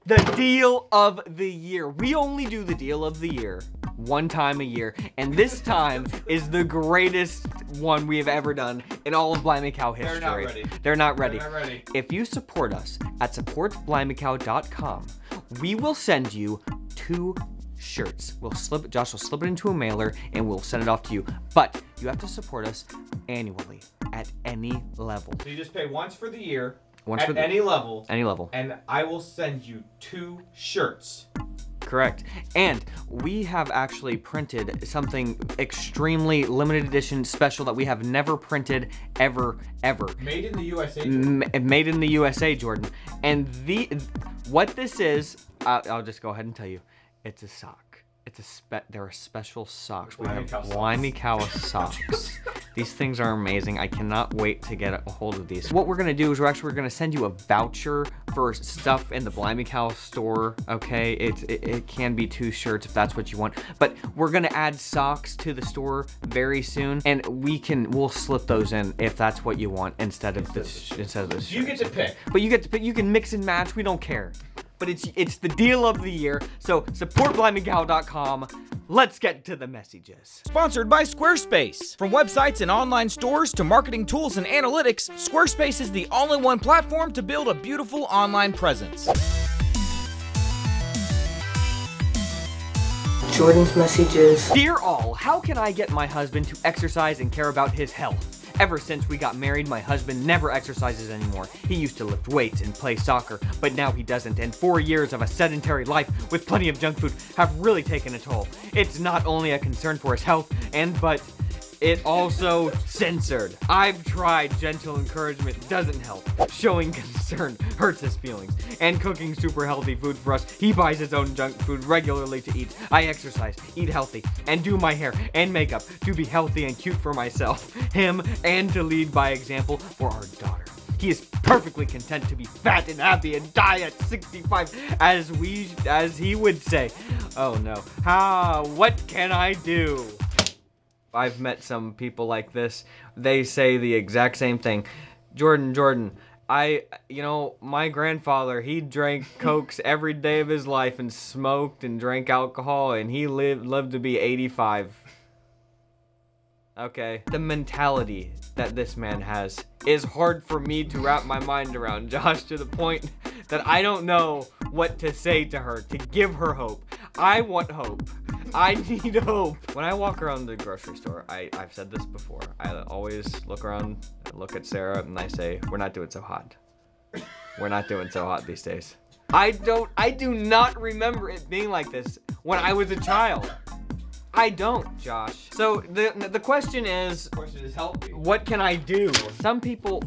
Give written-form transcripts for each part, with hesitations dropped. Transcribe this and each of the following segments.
The deal of the year. We only do the deal of the year one time a year, and this time is the greatest one we have ever done in all of Blimey Cow history. They're not ready. They're not ready. They're not ready. If you support us at supportblimeycow.com, we will send you 2 shirts. Josh will slip it into a mailer and we'll send it off to you. But you have to support us annually at any level. So you just pay once for the year, Any level, and I will send you 2 shirts. Correct. And we have actually printed something extremely limited edition special that we have never printed ever. Made in the USA, Jordan. Made in the USA, Jordan. And what this is, I'll just go ahead and tell you. It's a sock. There are special socks. We have Blimey Cow socks. These things are amazing. I cannot wait to get a hold of these. What we're gonna do is we're gonna send you a voucher for stuff in the Blimey Cow store. Okay, it can be 2 shirts if that's what you want, but we're gonna add socks to the store very soon, and we'll slip those in if that's what you want instead of this. You get to pick. But you get to pick. You can mix and match. We don't care. But it's the deal of the year, so support BlimeyCow.com. Let's get to the messages. Sponsored by Squarespace. From websites and online stores to marketing tools and analytics, Squarespace is the all-in-one platform to build a beautiful online presence. Jordan's messages. Dear all, how can I get my husband to exercise and care about his health? Ever since we got married, my husband never exercises anymore. He used to lift weights and play soccer, but now he doesn't, and 4 years of a sedentary life with plenty of junk food have really taken a toll. It's not only a concern for his health, but it also censored. I've tried gentle encouragement, doesn't help. Showing concern hurts his feelings. And cooking super healthy food for us. He buys his own junk food regularly to eat. I exercise, eat healthy, and do my hair and makeup to be healthy and cute for myself, him, and to lead by example for our daughter. He is perfectly content to be fat and happy and die at 65, as he would say. Oh no. What can I do? I've met some people like this. They say the exact same thing. Jordan, my grandfather, he drank Cokes every day of his life and smoked and drank alcohol, and he lived to be 85. Okay. The mentality that this man has is hard for me to wrap my mind around, Josh, to the point that I don't know what to say to her to give her hope. I want hope. I need hope. When I walk around the grocery store, I've said this before, I always look around, I look at Sarah, and I say, we're not doing so hot. We're not doing so hot these days. I do not remember it being like this when I was a child. I don't, Josh. So the question is, healthy. What can I do? Some people,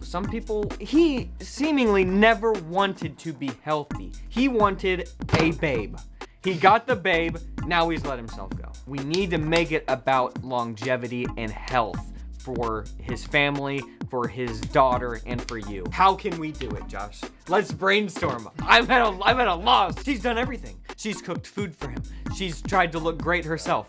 he seemingly never wanted to be healthy. He wanted a babe. He got the babe, now he's let himself go. We need to make it about longevity and health for his family, for his daughter, and for you. How can we do it, Josh? Let's brainstorm. I'm at a loss. She's done everything. She's cooked food for him. She's tried to look great herself.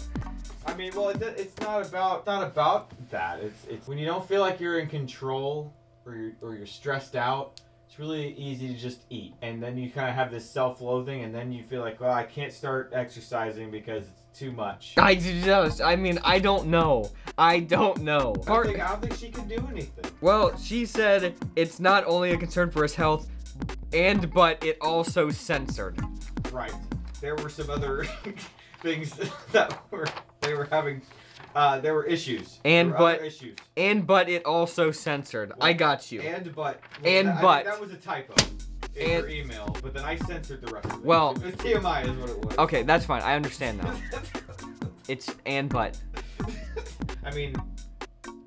I mean, well, it's not about that. It's when you don't feel like you're in control or you're stressed out. It's really easy to just eat, and then you kind of have this self-loathing, and then you feel like, well, I can't start exercising because it's too much. I don't know. I don't think she can do anything. Well, she said it's not only a concern for his health, but it also censored. Right. There were some other things that they were having. There were issues. But it also censored. Well, I got you. That was a typo in your email, but then I censored the rest of it. Well, it was TMI is what it was. Okay, that's fine. I understand now. It's but. I mean,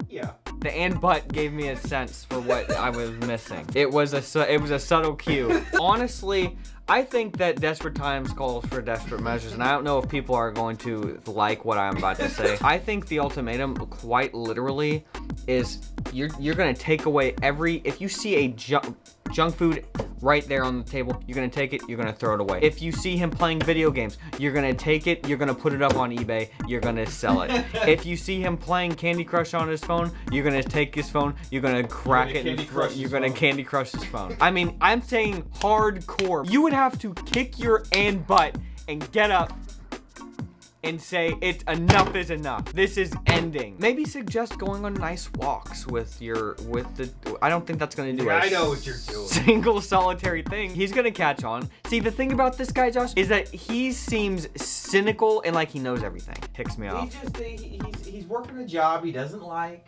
yeah. The but gave me a sense for what I was missing. It was a subtle cue. Honestly, I think that desperate times calls for desperate measures, and I don't know if people are going to like what I'm about to say. I think the ultimatum, quite literally, is you're gonna take away if you see a junk food right there on the table. You're gonna take it, you're gonna throw it away. If you see him playing video games, you're gonna take it, you're gonna put it up on eBay, you're gonna sell it. If you see him playing Candy Crush on his phone, you're gonna take his phone, you're gonna crack it, and you're gonna Candy Crush his phone. I mean, I'm saying hardcore. You would have to kick your butt and get up and say enough is enough. This is ending. Maybe suggest going on nice walks with the, I don't think that's gonna do it. I know what you're doing. Single solitary thing. He's gonna catch on. See, the thing about this guy, Josh, is that he seems cynical and like he knows everything. Ticks me off. He's working a job he doesn't like.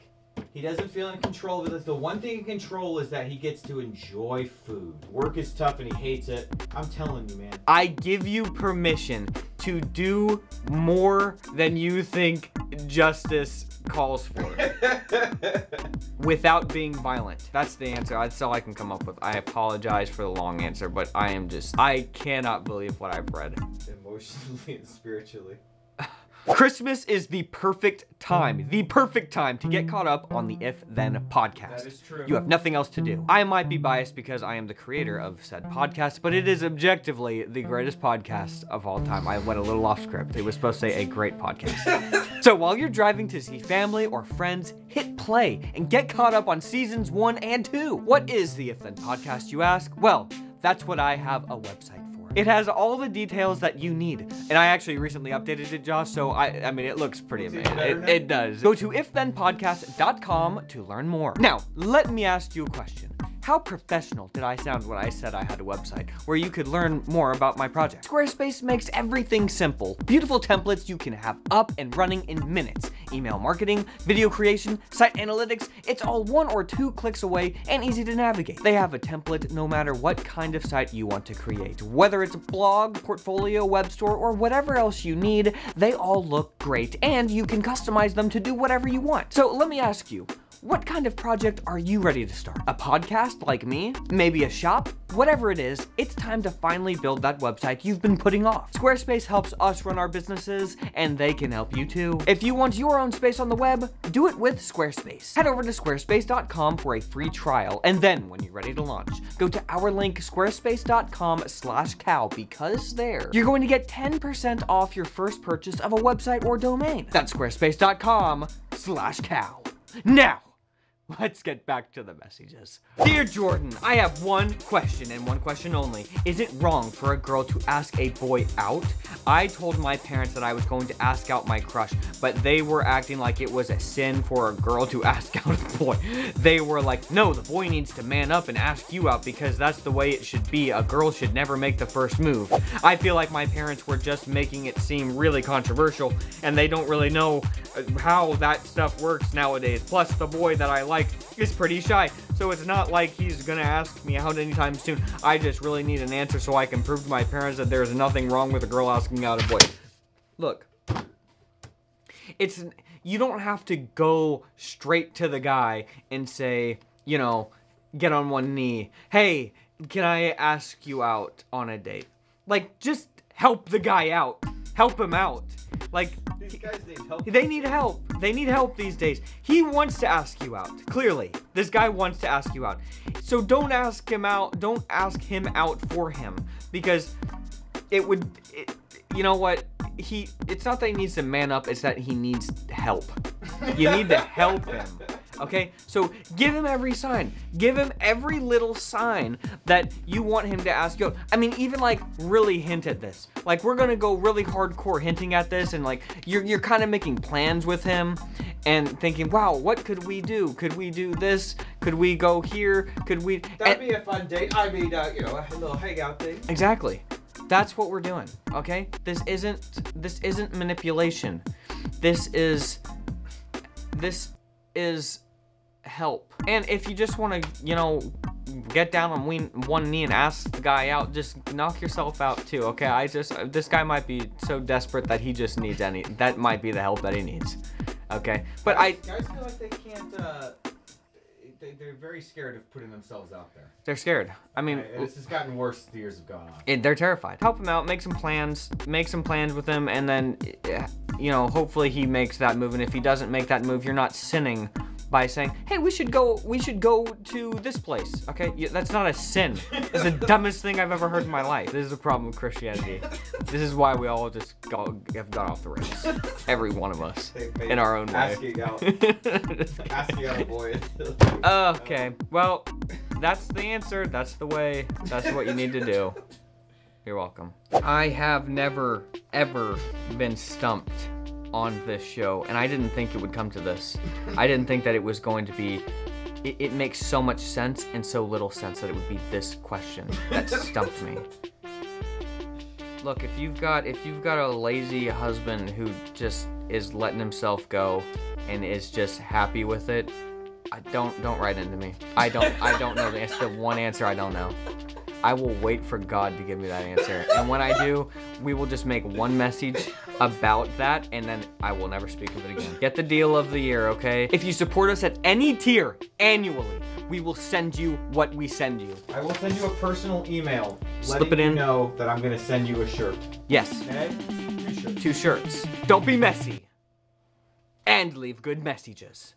He doesn't feel in control of it. The one thing he can control is that he gets to enjoy food. Work is tough and he hates it. I'm telling you, man. I give you permission to do more than you think justice calls for. Without being violent. That's the answer. That's all I can come up with. I apologize for the long answer, but I cannot believe what I've read. Emotionally and spiritually. Christmas is the perfect time to get caught up on the If Then podcast. That is true. You have nothing else to do. I might be biased because I am the creator of said podcast, but it is objectively the greatest podcast of all time. I went a little off script. It was supposed to say a great podcast. So while you're driving to see family or friends, hit play and get caught up on seasons 1 and 2. What is the If Then podcast, you ask? Well, that's what I have a website for. It has all the details that you need. And I actually recently updated it, Josh, so I mean, it looks pretty amazing. It does. Go to ifthenpodcast.com to learn more. Now, let me ask you a question. How professional did I sound when I said I had a website where you could learn more about my project? Squarespace makes everything simple. Beautiful templates you can have up and running in minutes. Email marketing, video creation, site analytics, it's all 1 or 2 clicks away and easy to navigate. They have a template no matter what kind of site you want to create. Whether it's a blog, portfolio, web store, or whatever else you need, they all look great and you can customize them to do whatever you want. So let me ask you, what kind of project are you ready to start? A podcast like me? Maybe a shop? Whatever it is, it's time to finally build that website you've been putting off. Squarespace helps us run our businesses, and they can help you too. If you want your own space on the web, do it with Squarespace. Head over to squarespace.com for a free trial, and then when you're ready to launch, go to our link squarespace.com/cow because there, you're going to get 10% off your first purchase of a website or domain. That's squarespace.com/cow. Now, let's get back to the messages. Dear Jordan, I have one question and one question only. Is it wrong for a girl to ask a boy out? I told my parents that I was going to ask out my crush, but they were acting like it was a sin for a girl to ask out a boy. They were like, no, the boy needs to man up and ask you out because that's the way it should be. A girl should never make the first move. I feel like my parents were just making it seem really controversial, and they don't really know how that stuff works nowadays. Plus, the boy that I like is pretty shy, so it's not like he's gonna ask me out anytime soon. I just really need an answer so I can prove to my parents that there's nothing wrong with a girl asking out a boy. Look, you don't have to go straight to the guy and say, you know, get on one knee. Hey, can I ask you out on a date? Like, just help the guy out. Help him out. Like, these guys need help. They need help. They need help these days. He wants to ask you out. Clearly, this guy wants to ask you out. So don't ask him out. Don't ask him out for him, because you know what? It's not that he needs to man up. It's that he needs help. You need to help him. Okay, so give him every sign. Give him every little sign that you want him to ask you out. I mean, even like really hint at this. Like, we're gonna go really hardcore hinting at this, and like you're kind of making plans with him and thinking, wow, what could we do? Could we do this? Could we go here? Could we? That'd be a fun date. I mean, you know, a little hangout thing. Exactly. That's what we're doing. Okay, this isn't manipulation. This is help. And if you just want to, you know, get down on one knee and ask the guy out, just knock yourself out too. Okay, this guy might be so desperate that he just needs that might be the help that he needs. Okay, but guys feel like they can't. They're very scared of putting themselves out there. They're scared. I mean, this has gotten worse as the years have gone on. They're terrified. Help him out. Make some plans with him, and then, you know, hopefully he makes that move. And if he doesn't make that move, you're not sinning by saying, hey, we should go to this place, okay? That's not a sin. It's the dumbest thing I've ever heard in my life. This is the problem with Christianity. This is why we all just have gone off the rails. Every one of us. In our own way. Asking out. Asking out a boy. Okay, well, that's the answer. That's the way. That's what you need to do. You're welcome. I have never, ever been stumped on this show, and I didn't think it would come to this. I didn't think that it was going to be... It makes so much sense and so little sense that it would be this question that stumped me. Look, if you've got a lazy husband who just is letting himself go and is just happy with it, don't write into me. I don't know. It's the one answer I don't know. I will wait for God to give me that answer. And when I do, we will just make one message about that, and then I will never speak of it again. Get the deal of the year, okay? If you support us at any tier annually, we will send you what we send you. I will send you a personal email Slip it in. You know that I'm gonna send you a shirt. Yes. Okay? 2 shirts. 2 shirts. Don't be messy. And leave good messages.